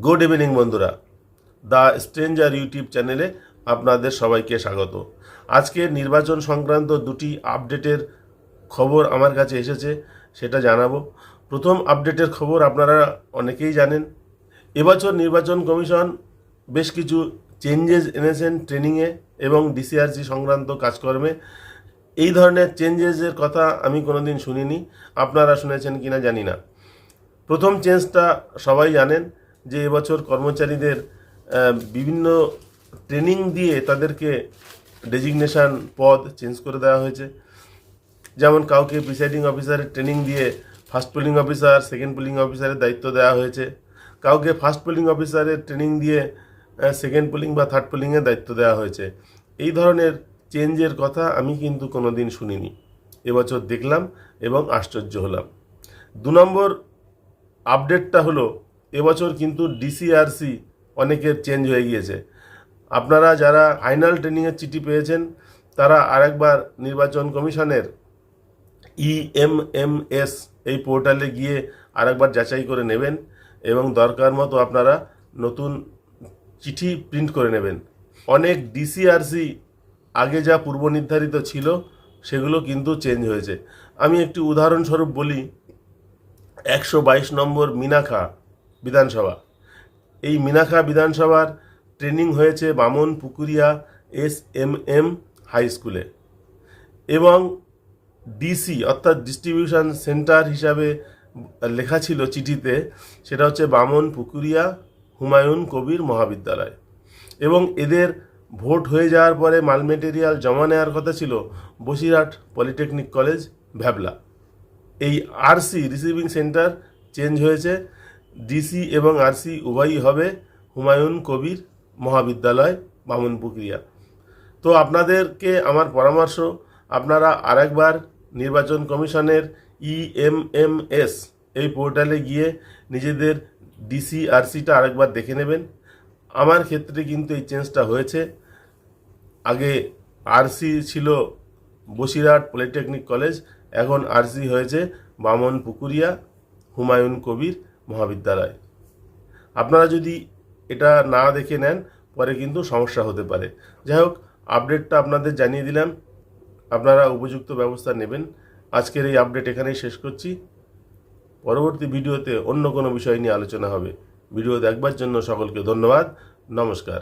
Good evening বন্ধুরা, the stranger YouTube চ্যানেলে আপনাদের সবাইকে স্বাগত। আজকে নির্বাচন সংক্রান্ত দুটি আপডেটের খবর আমার কাছে এসেছে, সেটা জানাবো। প্রথম আপডেটের খবর আপনারা অনেকেই জানেন, এবছর নির্বাচন কমিশন বেশ কিছু চেঞ্জেস এনেছেন ট্রেনিংয়ে এবং ডিসিআরসি সংক্রান্ত কাজকর্মে। এই ধরনের চেঞ্জেসের কথা আমি কোনোদিন শুনিনি, আপনারা শুনেছেন কিনা জানি না। প্রথম চেঞ্জটা সবাই জানেন যে এবছর কর্মচারীদের বিভিন্ন ট্রেনিং দিয়ে তাদেরকে ডেজিগনেশন পদ চেঞ্জ করে দেওয়া হয়েছে। যেমন কাউকে প্রিসাইডিং অফিসারের ট্রেনিং দিয়ে first polling officer, second polling অফিসারের দায়িত্ব দেওয়া হয়েছে। কাউকে ফার্স্ট পোলিং অফিসারের ট্রেনিং দিয়ে সেকেন্ড পোলিং বা থার্ড পোলিংয়ের দায়িত্ব দেওয়া হয়েছে। এই ধরনের চেঞ্জের কথা আমি কিন্তু কোনো দিন শুনিনি, এবছর দেখলাম এবং আশ্চর্য হলাম। 2 নম্বর আপডেটটা হলো, এবছর কিন্তু ডিসিআরসি অনেকের চেঞ্জ হয়ে গিয়েছে। আপনারা যারা ফাইনাল ট্রেনিংয়ের চিঠি পেয়েছেন তারা আরেকবার নির্বাচন কমিশনের ইএমএমএস এই পোর্টালে গিয়ে আরেকবার যাচাই করে নেবেন এবং দরকার মতো আপনারা নতুন চিঠি প্রিন্ট করে নেবেন। অনেক ডিসিআরসি আগে যা পূর্ব নির্ধারিত ছিল সেগুলো কিন্তু চেঞ্জ হয়েছে। আমি একটি উদাহরণস্বরূপ বলি, 122 নম্বর মিনাখা বিধানসভা, এই মিনাখা বিধানসভার ট্রেনিং হয়েছে বামন পুকুরিয়া SMM হাই স্কুলে এবং ডিসি অর্থাৎ ডিস্ট্রিবিউশন সেন্টার হিসাবে লেখা ছিল চিঠিতে, সেটা হচ্ছে বামন পুকুরিয়া হুমায়ুন কবির মহাবিদ্যালয়। এবং এদের ভোট হয়ে যাওয়ার পরে মাল মেটেরিয়াল জমা নেওয়ার কথা ছিল বসিরহাট পলিটেকনিক কলেজ ভ্যাবলা। এই আরসি রিসিভিং সেন্টার চেঞ্জ হয়েছে, ডিসি এবং আরসি উভয়ই হবে হুমায়ুন কবির মহাবিদ্যালয় বামনপুকুরিয়া। তো আপনাদেরকে আমার পরামর্শ, আপনারা আরেকবার নির্বাচন কমিশনের ইএমএমএস এই পোর্টালে গিয়ে নিজেদের ডিসি আরসিটা আরেকবার দেখে নেবেন। আমার ক্ষেত্রে কিন্তু এই চেঞ্জটা হয়েছে। আগে আরসি ছিল বসিরহাট পলিটেকনিক কলেজ, এখন আরসি হয়েছে বামন পুকুরিয়া হুমায়ুন কবির মহাবিদ্যালয়। আপনারা যদি এটা না দেখে নেন পরে কিন্তু সমস্যা হতে পারে। যাই হোক, আপডেটটা আপনাদের জানিয়ে দিলাম, আপনারা উপযুক্ত ব্যবস্থা নেবেন। আজকের এই আপডেট এখানেই শেষ করছি। পরবর্তী ভিডিওতে অন্য কোনো বিষয় নিয়ে আলোচনা হবে। ভিডিও দেখবার জন্য সকলকে ধন্যবাদ। নমস্কার।